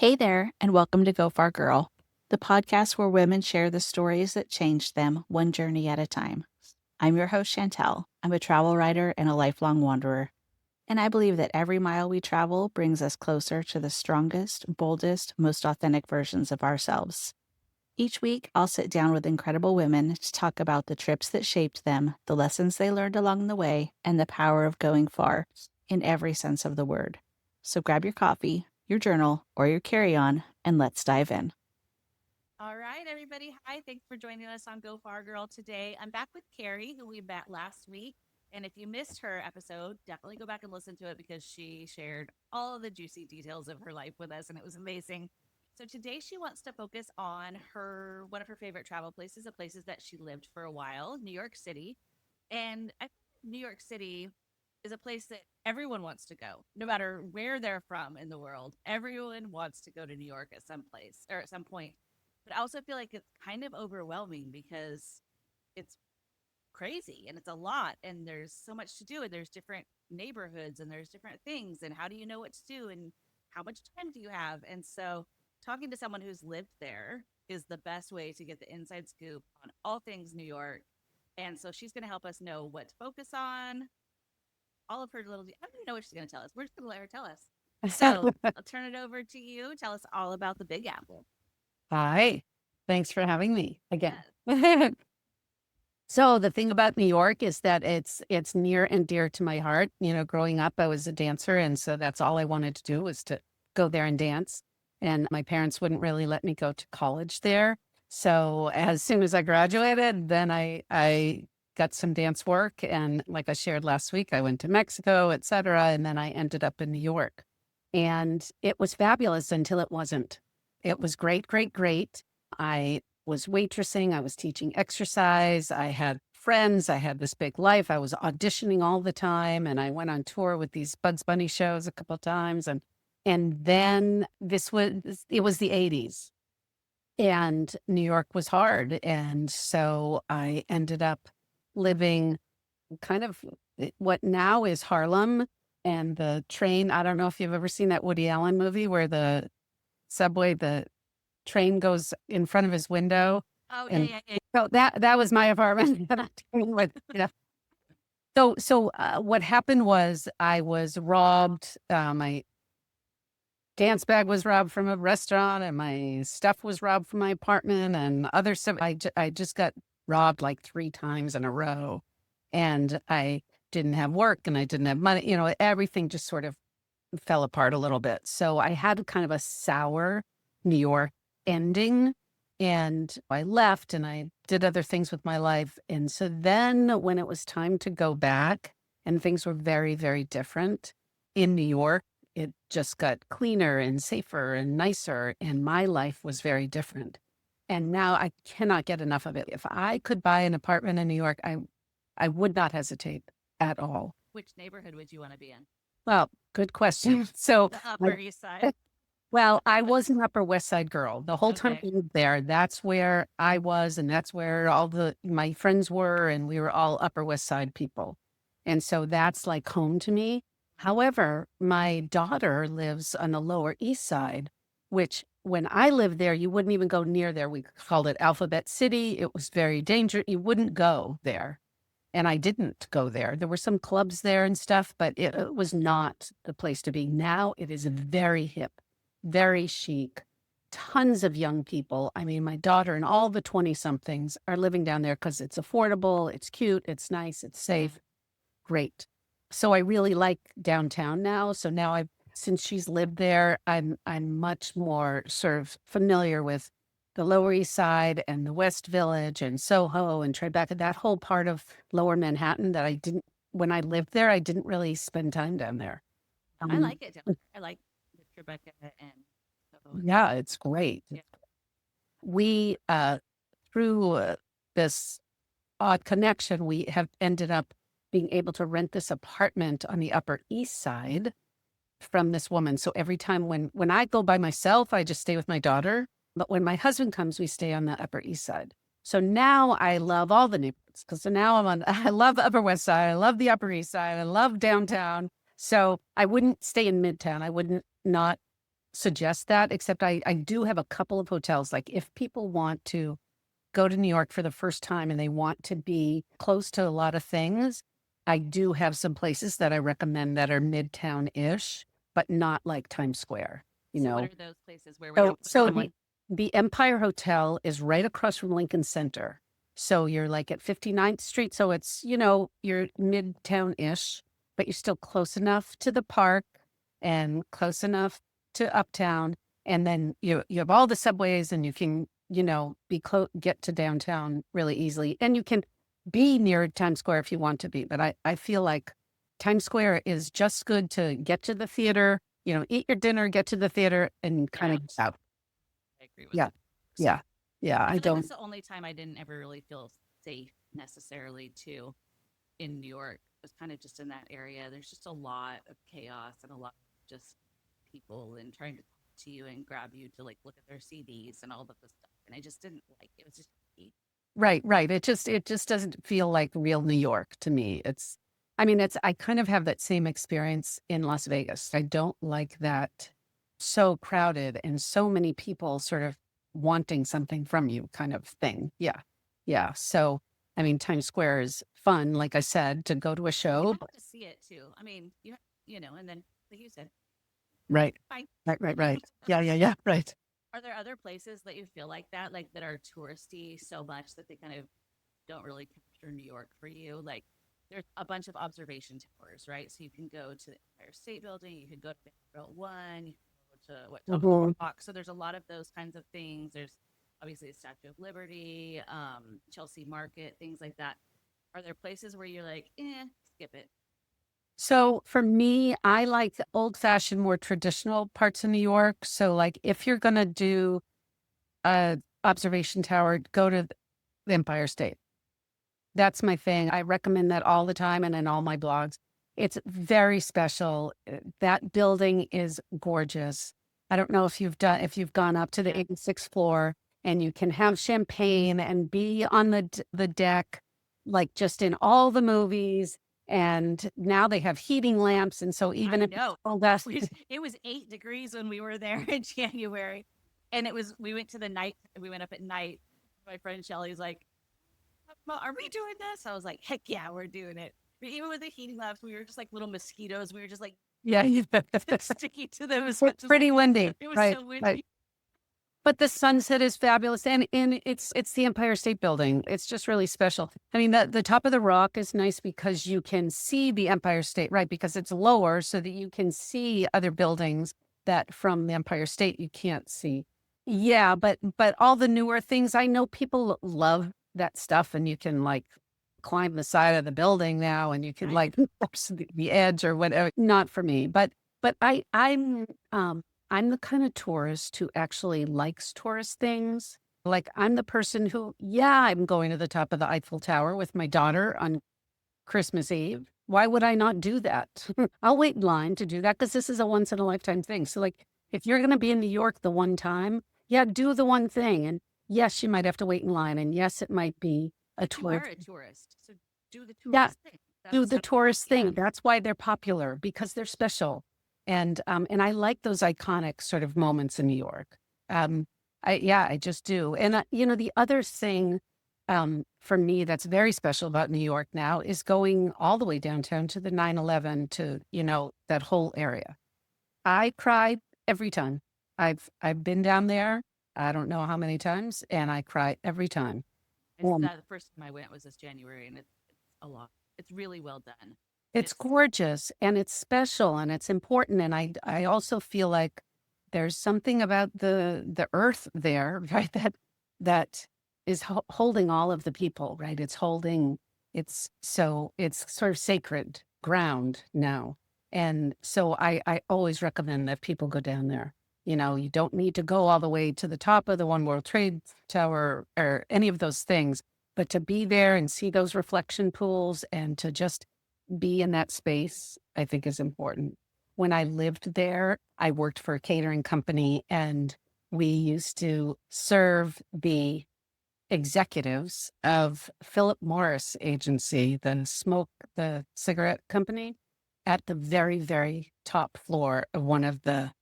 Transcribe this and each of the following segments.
Hey there, and welcome to Go Far Girl, the podcast where women share the stories that changed them one journey at a time. I'm your host, Chantel. I'm a travel writer and a lifelong wanderer, and I believe that every mile we travel brings us closer to the strongest, boldest, most authentic versions of ourselves. Each week, I'll sit down with incredible women to talk about the trips that shaped them, the lessons they learned along the way, and the power of going far in every sense of the word. So grab your coffee, your journal, or your carry-on, and let's dive in. All right, everybody. Hi. Thanks for joining us on Go Far Girl today. I'm back with Carrie, who we met last week. And if you missed her episode, definitely go back and listen to it because she shared all of the juicy details of her life with us, and it was amazing. So today she wants to focus on her one of her favorite travel places, the places that she lived for a while, New York City. And I think New York City is a place that everyone wants to go, no matter where they're from in the world. Everyone wants to go to New York at some place or at some point. But I also feel like it's kind of overwhelming because it's crazy and it's a lot and there's so much to do and there's different neighborhoods and there's different things and how do you know what to do and how much time do you have? And so talking to someone who's lived there is the best way to get the inside scoop on all things New York. And so she's going to help us know what to focus on, all of her little, I don't even know what she's going to tell us. We're just going to let her tell us. So I'll turn it over to you. Tell us all about the Big Apple. Hi. Thanks for having me again. Yes. So the thing about New York is that it's near and dear to my heart. You know, growing up, I was a dancer, and so that's all I wanted to do was to go there and dance. And my parents wouldn't really let me go to college there. So as soon as I graduated, then I got some dance work, and like I shared last week, I went to Mexico, et cetera, and then I ended up in New York. And it was fabulous until it wasn't. It was great, great, great. I was waitressing, I was teaching exercise, I had friends, I had this big life. I was auditioning all the time, and I went on tour with these Bugs Bunny shows a couple of times, and then it was the 80s, and New York was hard, and so I ended up living kind of what now is Harlem, and the train. I don't know if you've ever seen that Woody Allen movie where the train goes in front of his window. Oh, yeah, And yeah, yeah. so that was my apartment that I came with, you know. So what happened was I was robbed. My dance bag was robbed from a restaurant, and my stuff was robbed from my apartment, and other stuff. I just got robbed like 3 times in a row, and I didn't have work, and I didn't have money. You know, everything just sort of fell apart a little bit. So I had kind of a sour New York ending, and I left and I did other things with my life. And so then when it was time to go back and things were very, very different in New York, it just got cleaner and safer and nicer. And my life was very different. And now I cannot get enough of it. If I could buy an apartment in New York, I would not hesitate at all. Which neighborhood would you want to be in? Well, good question. So, The I Upper East Side. well, I was an Upper West Side girl. The whole time Okay. I lived there, that's where I was, and that's where all my friends were, and we were all Upper West Side people. And so that's like home to me. However, my daughter lives on the Lower East Side, which when I lived there, you wouldn't even go near there. We called it Alphabet City. It was very dangerous. You wouldn't go there. And I didn't go there. There were some clubs there and stuff, but it was not the place to be. Now it is very hip, very chic, tons of young people. I mean, my daughter and all the 20 somethings are living down there because it's affordable, it's cute, it's nice, it's Yeah. safe. Great. So I really like downtown now. So now since she's lived there, I'm much more sort of familiar with the Lower East Side and the West Village and Soho and Tribeca, that whole part of Lower Manhattan that when I lived there, I didn't really spend time down there. I Um, like it. I like Rebecca and so yeah, it's great. yeah. We, through this odd connection, we have ended up being able to rent this apartment on the Upper East Side from this woman. So every time when I go by myself, I just stay with my daughter. But when my husband comes, we stay on the Upper East Side. So now I love all the neighborhoods because so now I love the Upper West Side. I love the Upper East Side. I love downtown. So I wouldn't stay in Midtown. I wouldn't not suggest that, except I do have a couple of hotels. Like if people want to go to New York for the first time and they want to be close to a lot of things, I do have some places that I recommend that are midtown-ish, but not like Times Square, you So what know? are those places? Where would So, you put so someone? the Empire Hotel is right across from Lincoln Center. So you're like at 59th Street. So it's, you're midtown-ish, but you're still close enough to the park and close enough to Uptown. And then you have all the subways and you can, get to downtown really easily. And you can be near Times Square if you want to be. But I feel like Times Square is just good to get to the theater, eat your dinner, get to the theater and kind Yeah, of get out. I agree with Yeah. that. Yeah. Yeah. I I feel like don't. that's the only time I didn't ever really feel safe necessarily too in New York. It was kind of just in that area. There's just a lot of chaos and a lot of just people and trying to talk to you and grab you to like look at their CDs and all of this stuff. And I just didn't like it. It was just Right. Right. It just doesn't feel like real New York to me. I kind of have that same experience in Las Vegas. I don't like that so crowded and so many people sort of wanting something from you kind of thing. Yeah. Yeah. So, Times Square is fun, like I said, to go to a you show. have to see it too. I mean, and then like you said, Right. fine. Right. Right. Right. Yeah. Yeah. Yeah. Right. Are there other places that you feel like that are touristy so much that they kind of don't really capture New York for you? Like there's a bunch of observation towers, right? So you can go to the Empire State Building, you could go to Vanderbilt One, you can go to what top of the Mhm. rock. So there's a lot of those kinds of things. There's obviously the Statue of Liberty, Chelsea Market, things like that. Are there places where you're like, skip it? So for me, I like the old fashioned, more traditional parts of New York. So like if you're gonna do a observation tower, go to the Empire State. That's my thing. I recommend that all the time and in all my blogs. It's very special. That building is gorgeous. I don't know if you've gone up to the Yeah. 86th floor and you can have champagne and be on the deck, like just in all the movies. And now they have heating lamps. And so even I if it's know. cold, that's It was 8 degrees when we were there in January. And we went to the night, we went up at night. My friend Shelly's like, are we doing this? I was like, heck yeah, we're doing it. But even with the heating lamps, we were just like little mosquitoes. We were just like yeah, sticking to them as it's much as pretty windy. it was Right. so Right. windy. But the sunset is fabulous, and it's the Empire State Building. It's just really special. The top of the rock is nice because you can see the Empire State, right? Because it's lower, so that you can see other buildings that from the Empire State you can't see. Yeah, but all the newer things, I know people love that stuff, and you can like climb the side of the building now, and you can Right. like cross the edge or whatever. Not for me, but I'm the kind of tourist who actually likes tourist things. Like I'm the person who, yeah, I'm going to the top of the Eiffel Tower with my daughter on Christmas Eve. Why would I not do that? I'll wait in line to do that because this is a once in a lifetime thing. So like if you're going to be in New York the one time, yeah, do the one thing. And yes, you might have to wait in line. And yes, it might be a But you are tourist. a tourist. So do the Yeah, tourist thing. do the tourist Yeah. thing. That's why they're popular because they're special. And I like those iconic sort of moments in New York. I just do. And the other thing for me that's very special about New York now is going all the way downtown to the 9/11 to, that whole area. I cried every time. I've been down there. I don't know how many times, and I cry every time. The first time I went was this January, and it's a lot. It's really well done. It's gorgeous and it's special and it's important. And I also feel like there's something about the earth there, right? That is holding all of the people, right? It's sort of sacred ground now. And so I always recommend that people go down there. You don't need to go all the way to the top of the One World Trade Tower or any of those things, but to be there and see those reflection pools and to just be in that space, I think is important. When I lived there, I worked for a catering company and we used to serve the executives of Philip Morris Agency, the cigarette company, at the very, very top floor of one of the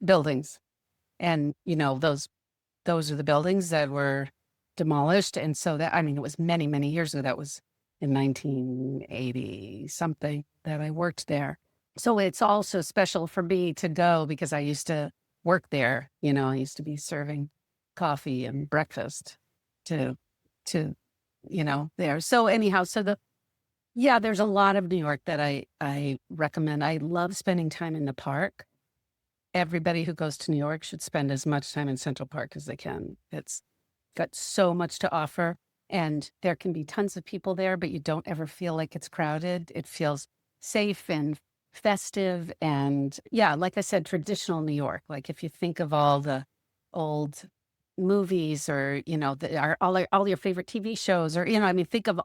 buildings. And, those are the buildings that were demolished. And so it was many, many years ago. That was in 1980 something that I worked there. So it's also special for me to go because I used to work there. I used to be serving coffee and breakfast to, there. So anyhow, there's a lot of New York that I recommend. I love spending time in the park. Everybody who goes to New York should spend as much time in Central Park as they can. It's got so much to offer, and there can be tons of people there, but you don't ever feel like it's crowded. It feels safe and festive and, like I said, traditional New York. Like if you think of all the old movies or, all your favorite TV shows or, think of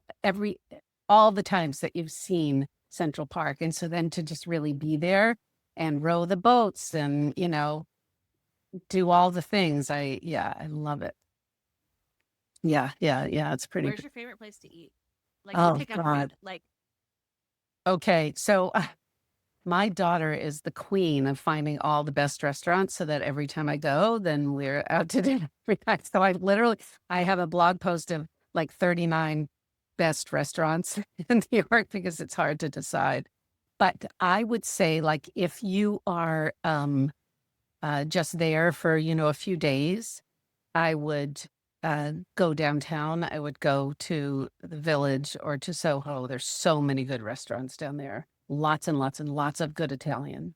all the times that you've seen Central Park. And so then to just really be there and row the boats and, do all the things. I love it. Yeah. It's pretty. Where's your favorite place to eat? Like, Oh, pick up God. food. Like, Okay. So my daughter is the queen of finding all the best restaurants so that every time I go, then we're out to dinner every night. So I have a blog post of like 39 best restaurants in New York because it's hard to decide. But I would say, like, if you are just there for, a few days, I would go downtown. I would go to the Village or to Soho. There's so many good restaurants down there. Lots and lots and lots of good Italian.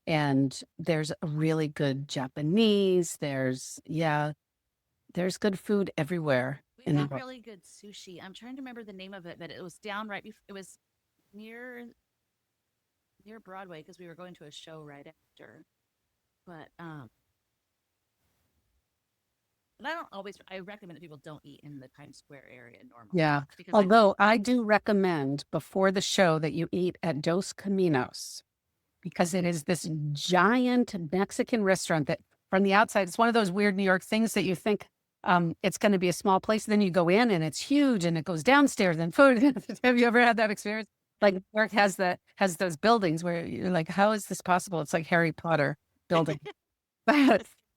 And there's a really good Japanese. There's good food everywhere. we got really good sushi. I'm trying to remember the name of it, but it was down right before, it was near Broadway because we were going to a show right after. But I recommend that people don't eat in the Times Square area normally. Yeah. Because Although I do recommend before the show that you eat at Dos Caminos because it is this giant Mexican restaurant that from the outside, it's one of those weird New York things that you think it's going to be a small place. Then you go in and it's huge and it goes downstairs and food. Have you ever had that experience? Like New York has those buildings where you're like, how is this possible? It's like Harry Potter building.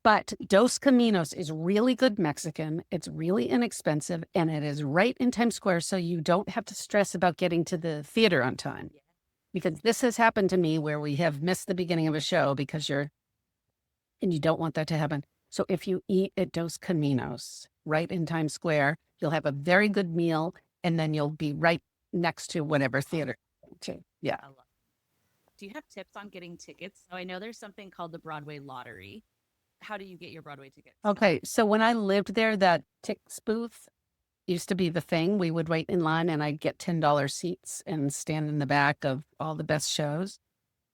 But Dos Caminos is really good Mexican. It's really inexpensive, and it is right in Times Square, so you don't have to stress about getting to the theater on time. Yeah. Because this has happened to me where we have missed the beginning of a show because you don't want that to happen. So if you eat at Dos Caminos right in Times Square, you'll have a very good meal, and then you'll be right next to whatever theater. Yeah. I love it. Do you have tips on getting tickets? So I know there's something called the Broadway Lottery. How do you get your Broadway tickets? Okay, so when I lived there, that Tix booth used to be the thing. We would wait in line and I'd get $10 seats and stand in the back of all the best shows.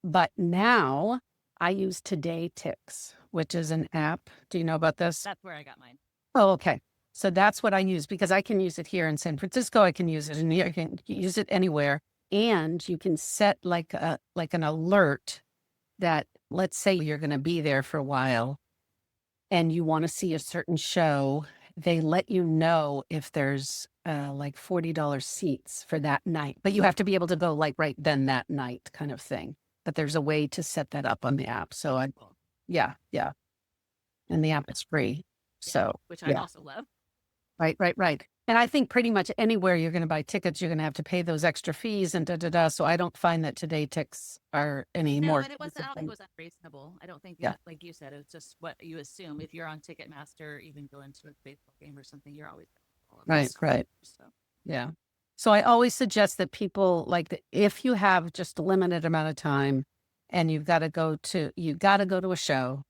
But now I use Today Tix, which is an app. Do you know about this? That's where I got mine. Oh, okay. So that's what I use because I can use it here in San Francisco. I can use it in New York. I can use it anywhere. And you can set like an alert that, let's say you're going to be there for a while and you want to see a certain show, they let you know if there's like $40 seats for that night. But you have to be able to go like right then that night kind of thing. But there's a way to set that up on the app. So yeah. And the app is free. So which I also love. Right. And I think pretty much anywhere you're going to buy tickets, you're going to have to pay those extra fees and So I don't find that Today Tix are any more. And I don't think it was unreasonable. I don't think, like you said, it's just what you assume. If you're on Ticketmaster, even going to a baseball game or something, you're always right. So Yeah. So I always suggest that people if you have just a limited amount of time and you got to go to a show.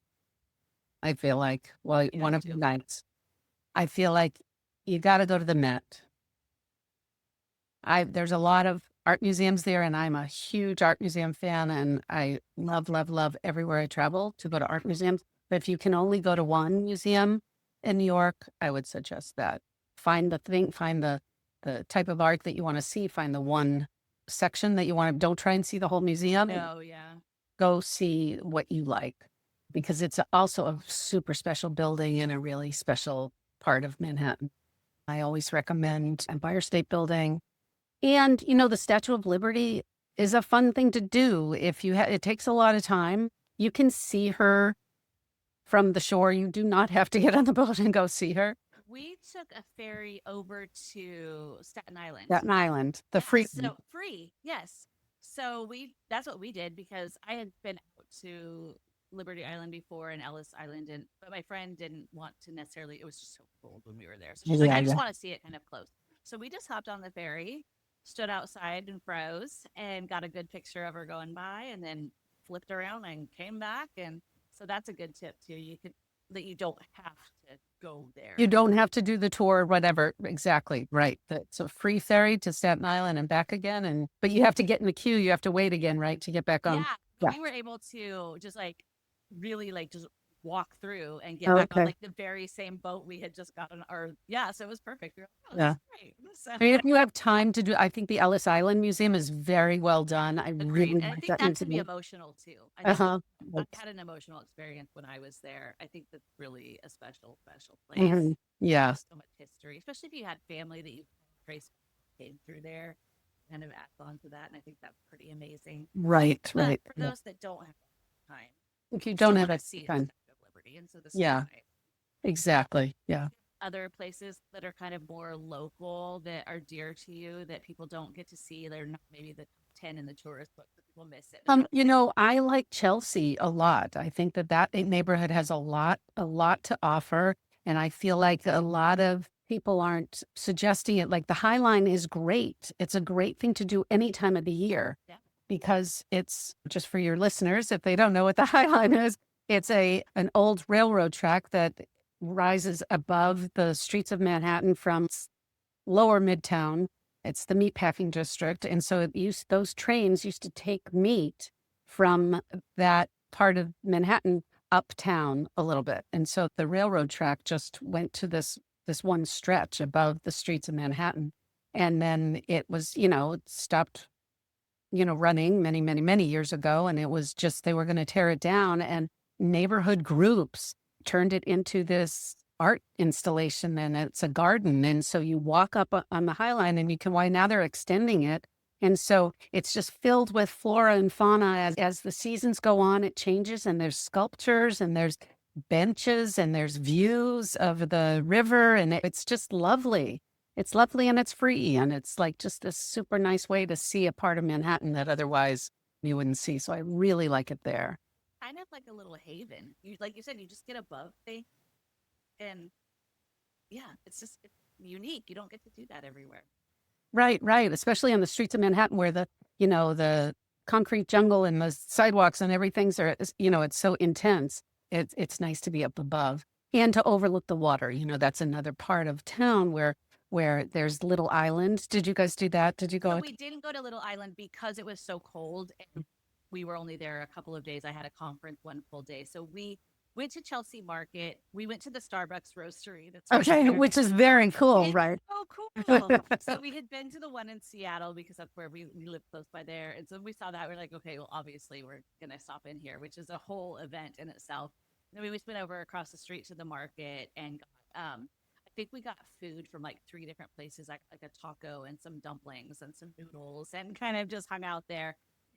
I feel like, one of the nights, I feel like you got to go to the Met. There's a lot of art museums there, and I'm a huge art museum fan, and I love, love, love everywhere I travel to go to art museums. But if you can only go to one museum in New York, I would suggest that. Find the type of art that you want to see, find the one section that you want to, don't try and see the whole museum. Oh, yeah. Go see what you like, because it's also a super special building in a really special part of Manhattan. I always recommend Empire State Building. And, the Statue of Liberty is a fun thing to do. It takes a lot of time. You can see her from the shore. You do not have to get on the boat and go see her. We took a ferry over to Staten Island. Staten Island, the Yeah, free. so free, yes. So that's what we did because I had been out to Liberty Island before and Ellis Island, and but my friend didn't want to necessarily. It was just so cold when we were there, so she's like, Yeah, I just yeah. want to see it kind of close. So we just hopped on the ferry, stood outside and froze, and got a good picture of her going by, and then flipped around and came back. And so that's a good tip too. You could that you don't have to go there. You don't have to do the tour or whatever. Exactly. Right. It's a free ferry to Staten Island and back again. But you have to get in the queue. You have to wait again, right? To get back on. Yeah, Yeah. we were able to just like really like just walk through and get back on Okay. like the very same boat we had just gotten. Or yeah, so it was perfect. We were like, oh, Yeah. this is great. So, I mean, if you have time to do, I think the Ellis Island Museum is very well done. I agreed. really And I like think that that can be museum. emotional too. I think Uh-huh. I had an emotional experience when I was there. I think that's really a special place. Mhm. Yeah. There's so much history, especially if you had family that you trace came through there, kind of adds on to that. And I think that's pretty amazing. Right. But Right. for Yeah. those that don't have time, If you still don't have wanna that see the time. Statue of Liberty, and so this Yeah. is nice. Exactly. Yeah. Other places that are kind of more local that are dear to you that people don't get to see. They're not maybe the top 10 in the tourist book, but people miss it. I like Chelsea a lot. I think that neighborhood has a lot to offer. And I feel like a lot of people aren't suggesting it. Like the High Line is great. It's a great thing to do any time of the year Yeah. because it's just for your listeners, if they don't know what the High Line is, it's an old railroad track that rises above the streets of Manhattan from lower Midtown. It's the meatpacking district. And so those trains used to take meat from that part of Manhattan uptown a little bit. And so the railroad track just went to this one stretch above the streets of Manhattan. And then it was, it stopped, running many, many, many years ago. And it was just, they were going to tear it down. And neighborhood groups turned it into this art installation, and it's a garden. And so you walk up on the High Line and now they're extending it. And so it's just filled with flora and fauna. As the seasons go on, it changes, and there's sculptures and there's benches and there's views of the river. And it's just lovely. It's lovely and it's free. And it's like just a super nice way to see a part of Manhattan that otherwise you wouldn't see. So I really like it there. Kind of like a little haven. Like you said, you just get above things. And yeah, it's unique. You don't get to do that everywhere. Right, right. Especially on the streets of Manhattan where the concrete jungle and the sidewalks and everything's it's so intense. It's nice to be up above and to overlook the water. That's another part of town where there's Little Island. Did you guys do that? Did you go? No, we didn't go to Little Island because it was so cold and we were only there a couple of days. I had a conference one full day. So we went to Chelsea Market. We went to the Starbucks roastery. That's Okay, which is very cool, it's right? so cool. So we had been to the one in Seattle because that's where we live close by there. And so we saw that. We're like, okay, well, obviously we're going to stop in here, which is a whole event in itself. And then we just went over across the street to the market and got, I think we got food from like 3 different places, like a taco and some dumplings and some noodles, and kind of just hung out there.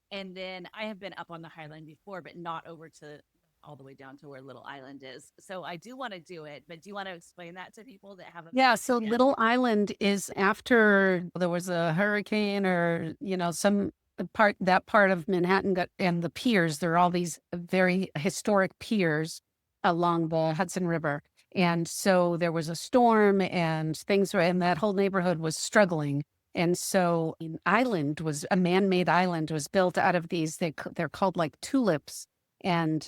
And then I have been up on the Highland before, but not over to all the way down to where Little Island is. So I do want to do it, but do you want to explain that to people that haven't? Yeah, so Little Island is after there was a hurricane or, that part of Manhattan and the piers. There are all these very historic piers along the Hudson River. And so there was a storm and and that whole neighborhood was struggling. And so an island was a man-made island was built out of they're called like tulips. And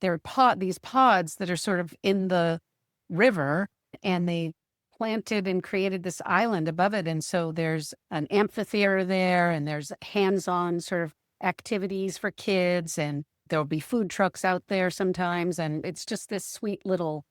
they're these pods that are sort of in the river, and they planted and created this island above it. And so there's an amphitheater there, and there's hands-on sort of activities for kids, and there'll be food trucks out there sometimes. And it's just this sweet little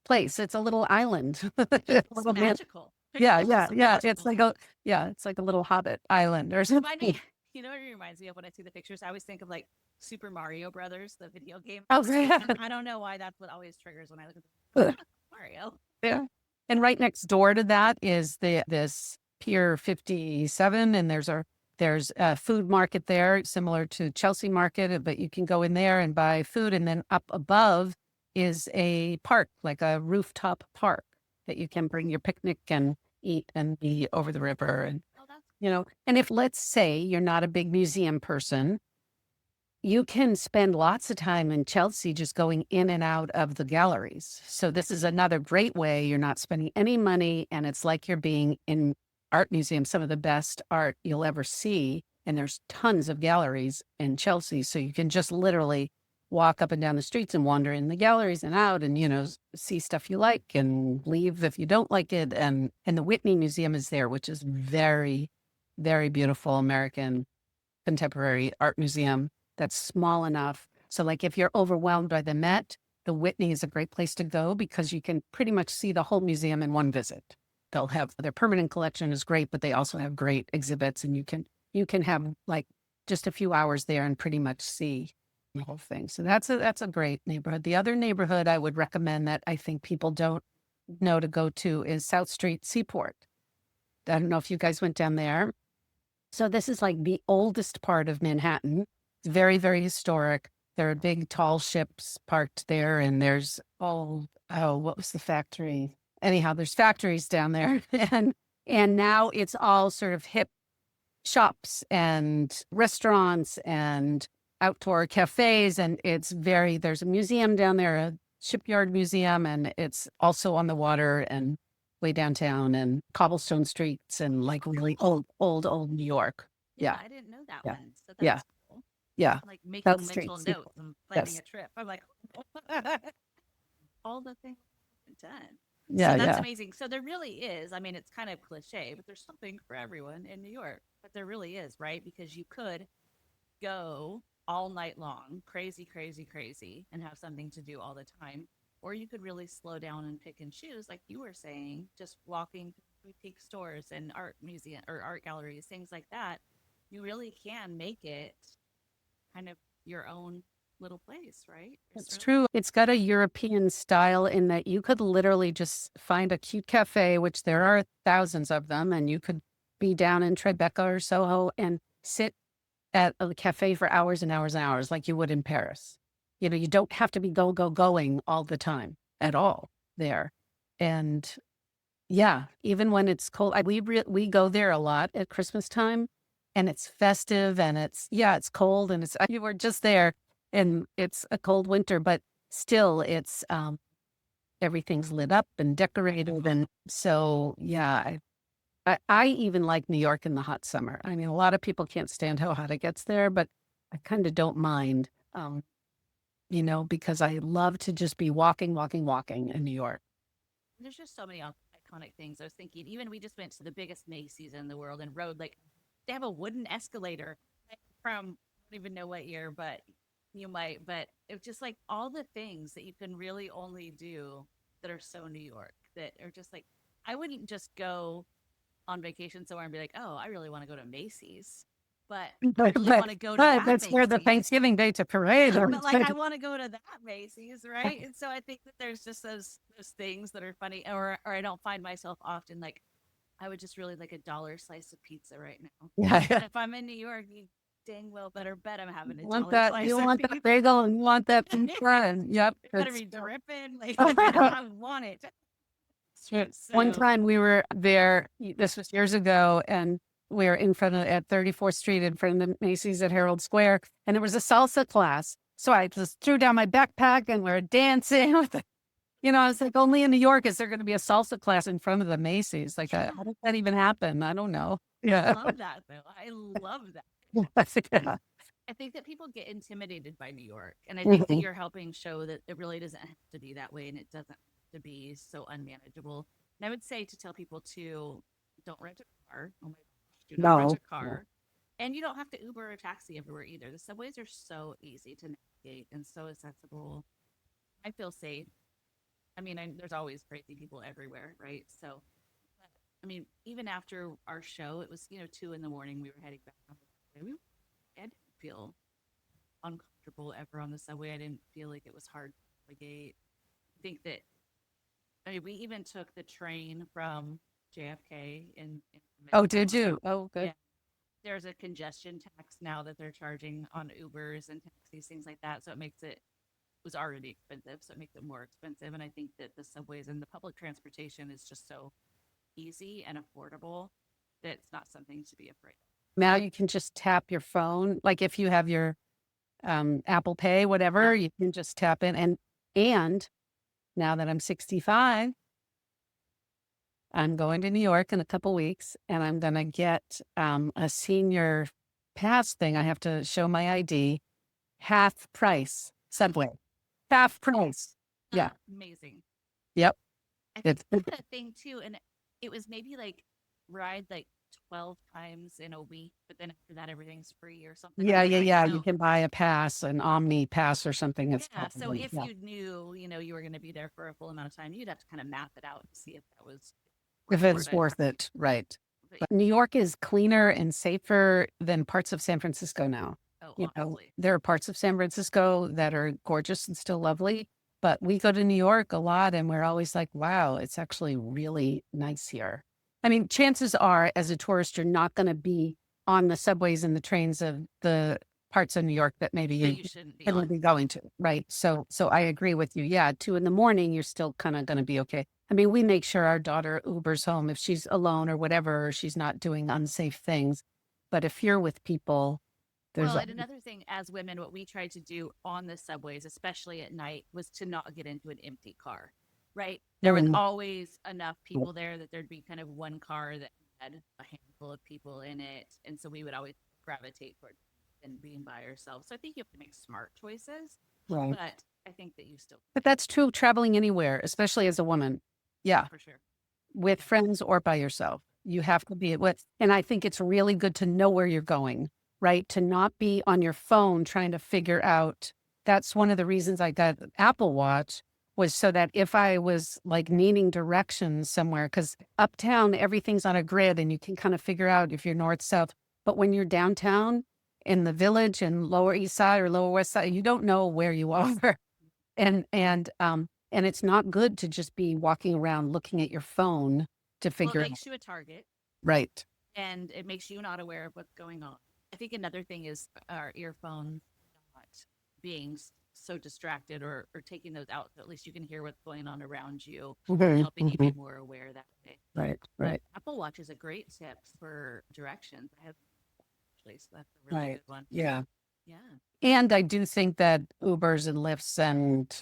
place. It's a little island. It's magical. Yeah. Magical. It's like a little Hobbit island or something. You know what it reminds me of when I see the pictures? I always think of like Super Mario Brothers, the video game. Oh, yeah. I don't know why that's what always triggers when I look at Mario. Yeah. And right next door to that is this Pier 57, and there's a food market there, similar to Chelsea Market, but you can go in there and buy food. And then up above is a park, like a rooftop park that you can bring your picnic and eat and be over the river. And, Oh, that's and if let's say you're not a big museum person, you can spend lots of time in Chelsea just going in and out of the galleries. So this is another great way. You're not spending any money, and it's like you're being in art museums, some of the best art you'll ever see. And there's tons of galleries in Chelsea. So you can just literally walk up and down the streets and wander in the galleries and out and, see stuff you like and leave if you don't like it. And the Whitney Museum is there, which is very, very beautiful American contemporary art museum that's small enough. So like if you're overwhelmed by the Met, the Whitney is a great place to go because you can pretty much see the whole museum in one visit. They'll have their permanent collection is great, but they also have great exhibits, and you can have like just a few hours there and pretty much see the whole thing. So that's a great neighborhood. The other neighborhood I would recommend that I think people don't know to go to is South Street Seaport. I don't know if you guys went down there. So this is like the oldest part of Manhattan. It's very, very historic. There are big, tall ships parked there, and there's what was the factory? Anyhow, there's factories down there, and now it's all sort of hip shops and restaurants and outdoor cafes, and there's a museum down there, a shipyard museum, and it's also on the water and way downtown and cobblestone streets and like really old New York. Yeah. I didn't know that Yeah. one. So Yeah. that's cool. Yeah. I'm like making South Street mental Seaport. notes and planning Yes. a trip. I'm like, all the things done. Yeah. So that's Yeah. amazing. So there really is. I mean, it's kind of cliche, but there's something for everyone in New York. But there really is, right? Because you could go all night long, crazy, crazy, crazy, and have something to do all the time. Or you could really slow down and pick and choose, like you were saying, just walking to boutique stores and art museum or art galleries, things like that. You really can make it kind of your own little place, right? It's true. It's got a European style in that you could literally just find a cute cafe, which there are thousands of them, and you could be down in Tribeca or Soho and sit at a cafe for hours and hours and hours like you would in Paris. You don't have to be going all the time at all there. And yeah, even when it's cold, we go there a lot at Christmas time, and it's festive, and it's cold, and you were just there, and it's a cold winter, but still it's everything's lit up and decorated, and so yeah, I even like New York in the hot summer. I mean, a lot of people can't stand how hot it gets there, but I kind of don't mind, because I love to just be walking in New York. There's just so many iconic things. I was thinking, even we just went to the biggest Macy's in the world and rode like they have a wooden escalator from I don't even know what year, but you might. But it's just like all the things that you can really only do that are so New York that are just like I wouldn't just go on vacation somewhere and be like, oh, I really want to go to Macy's. But I really want to go to that That's where the Macy's. Thanksgiving Day to parade. But like I want to go to that Macy's, right? And so I think that there's just those things that are funny, or I don't find myself often like I would just really like a dollar slice of pizza right now. Yeah. But if I'm in New York, you dang well better bet I'm having a You want dollar that? slice You of want pizza. that bagel, and you want that pizza. Yep. It better be dripping. Like I want it. One So- time we were there, this was years ago, and we were at 34th Street in front of the Macy's at Herald Square, and it was a salsa class. So I just threw down my backpack and we were dancing with I was like, only in New York is there going to be a salsa class in front of the Macy's. Like, how did that even happen? I don't know. I Yeah. love that though. I love that. Yeah. I think that people get intimidated by New York, and I think that you're helping show that it really doesn't have to be that way, and it doesn't have to be so unmanageable. And I would say to tell people to don't rent a car. Oh my gosh, do not rent a car, and you don't have to Uber or taxi everywhere either. The subways are so easy to navigate and so accessible. I feel safe. I mean, there's always crazy people everywhere, right? So, but, I mean, even after our show, it was 2 a.m. We were heading back on the subway. I didn't feel uncomfortable ever on the subway. I didn't feel like it was hard to navigate. I think that we even took the train from JFK in Oh, did you? Oh, good. Yeah. There's a congestion tax now that they're charging on Ubers and taxis, things like that. So it makes it was already expensive, so it makes it more expensive. And I think that the subways and the public transportation is just so easy and affordable that it's not something to be afraid of. Now you can just tap your phone. Like if you have your Apple Pay, whatever, Yeah. you can just tap in. And now that I'm 65, I'm going to New York in a couple weeks, and I'm gonna get a senior pass thing. I have to show my ID, half price subway, half price. Yeah. Amazing. Yep. I think It's that's a thing too. And it was maybe like ride like 12 times in a week, but then after that, everything's free or something yeah, like yeah, that. yeah. You So, can buy a pass, an Omni pass or something. It's yeah. So probably if yeah. you knew, you were going to be there for a full amount of time, you'd have to kind of map it out to see if that was If worth it's it. worth it, right? But, But New York is cleaner and safer than parts of San Francisco now. oh, You know, honestly. there are parts of San Francisco that are gorgeous and still lovely, but we go to New York a lot and we're always like, wow, it's actually really nice here. I mean, chances are, as a tourist, you're not going to be on the subways and the trains of the parts of New York that maybe That you you shouldn't be shouldn't on. be going to, right? So I agree with you. Yeah, 2 in the morning, you're still kind of going to be okay. I mean, we make sure our daughter Ubers home if she's alone or whatever, or she's not doing unsafe things. But if you're with people, there's Well, and another thing, as women, what we tried to do on the subways, especially at night, was to not get into an empty car, right? There was always enough people there that there'd be kind of one car that had a handful of people in it. And so we would always gravitate toward and being by ourselves. So I think you have to make smart choices, right. but I think that you still, But that's true traveling anywhere, especially as a woman. Yeah, for sure. with friends or by yourself. You have to be with, and I think it's really good to know where you're going, right? To not be on your phone trying to figure out. That's one of the reasons I got the Apple Watch was so that if I was like needing directions somewhere, because uptown, everything's on a grid and you can kind of figure out if you're north, south. But when you're downtown in the village and Lower East Side or Lower West Side, you don't know where you are. And it's not good to just be walking around looking at your phone to Well, it figure out. makes you a target Right. and it makes you not aware of what's going on. I think another thing is our earphones not being so distracted or taking those out so at least you can hear what's going on around you, helping you be more aware that way. Right. But Right. Apple Watch is a great tip for directions. I have actually, so that's a really Right. good one. Yeah. Yeah. And I do think that Ubers and Lyfts and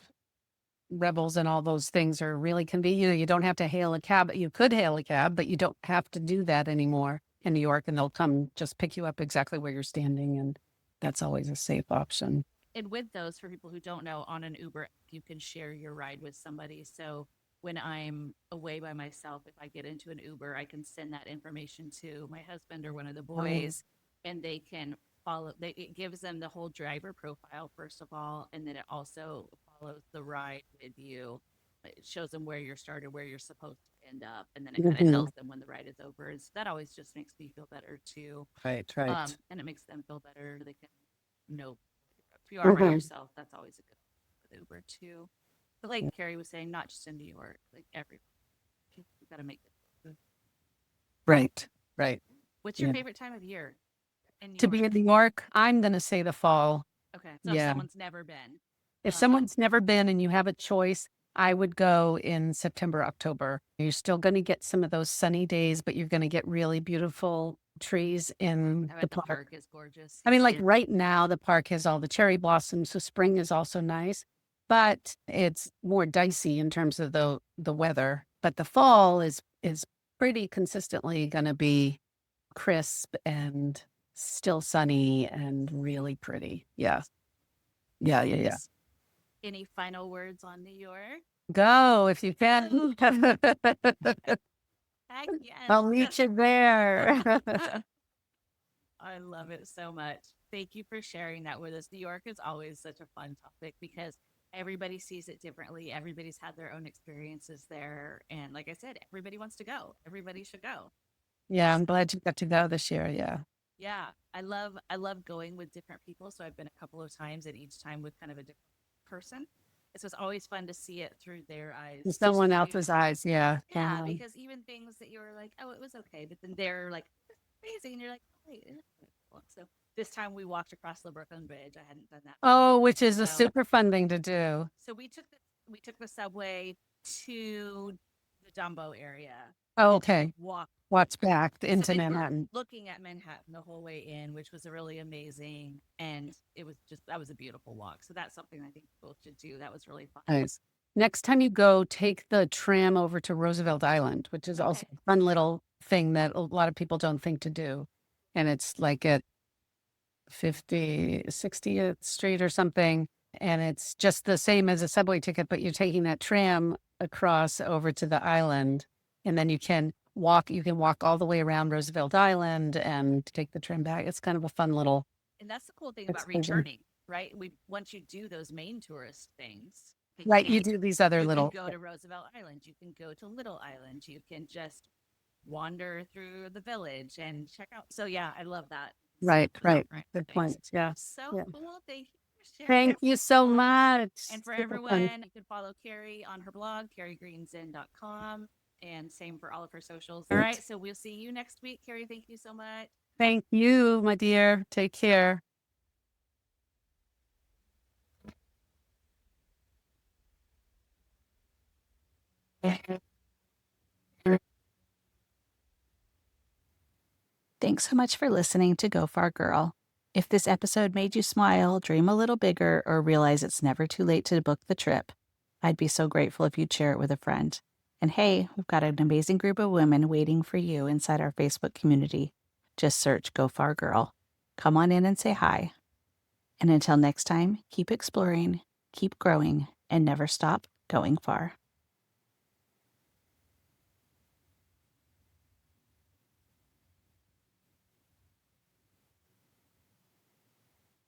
Rebels and all those things are really convenient. You don't have to hail a cab. You could hail a cab, but you don't have to do that anymore in New York, and they'll come just pick you up exactly where you're standing, and that's always a safe option. And with those, for people who don't know, on an Uber, you can share your ride with somebody. So when I'm away by myself, if I get into an Uber, I can send that information to my husband or one of the boys, and they can follow. It gives them the whole driver profile, first of all, and then it also follows the ride with you. It shows them where you're started, where you're supposed to end up, and then it kind of tells them when the ride is over. And so that always just makes me feel better too. Right. Right. And it makes them feel better. They can know if you are by yourself, that's always a good with Uber too. But like Carrie was saying, not just in New York, like everywhere. You got to make it. Right. Right. What's your favorite time of year in New To York? be in New York, I'm going to say the fall. Okay, so if someone's never been, If someone's never been and you have a choice, I would go in September, October. You're still going to get some of those sunny days, but you're going to get really beautiful trees in I the bet the park. park is gorgeous. I mean, like right now, the park has all the cherry blossoms, so spring is also nice, but it's more dicey in terms of the weather. But the fall is pretty consistently going to be crisp and still sunny and really pretty. Yeah. Yeah. Yeah. Yeah. Any final words on New York? Go if you can. Heck yes. I'll meet you there. I love it so much. Thank you for sharing that with us. New York is always such a fun topic because everybody sees it differently. Everybody's had their own experiences there. And like I said, everybody wants to go. Everybody should go. Yeah, I'm glad you got to go this year. Yeah. Yeah. I love going with different people. So I've been a couple of times and each time with kind of a different person. So it's always fun to see it through their eyes. Someone else's eyes. Yeah. Yeah, because even things that you were like, oh, it was okay, but then they're like, it's amazing, and you're like, oh, wait, it is cool. So this time we walked across the Brooklyn Bridge. I hadn't done that. Oh, which is a So- super fun thing to do. So we took the subway to the Dumbo area. Oh, and took a okay. Walk Watch back So into then we're Manhattan. looking at Manhattan the whole way in, which was really amazing, and that was a beautiful walk. So that's something I think people should do. That was really fun. Nice. Next time you go, take the tram over to Roosevelt Island, which is also Okay. a fun little thing that a lot of people don't think to do. And it's like at 60th Street or something. And it's just the same as a subway ticket, but you're taking that tram across over to the island. And then you can walk all the way around Roosevelt Island and take the tram back. It's kind of a fun little. And that's the cool thing about excursion. returning, right? Once you do those main tourist things, Right. You do these other you little. can go to Roosevelt Island, you can go to Little Island, you can just wander through the village and check out. So yeah, I love that. Right. Good Thanks. point. Yeah. So Yeah. cool. Thank you for sharing. Thank you so much. And for Super everyone, fun. you can follow Carrie on her blog, carriegreenzin.com, and same for all of her socials. All right, so we'll see you next week. Carrie, thank you so much. Thank you, my dear. Take care. Thanks so much for listening to Go Far Girl. If this episode made you smile, dream a little bigger, or realize it's never too late to book the trip, I'd be so grateful if you'd share it with a friend. And hey, we've got an amazing group of women waiting for you inside our Facebook community. Just search Go Far Girl. Come on in and say hi. And until next time, keep exploring, keep growing, and never stop going far.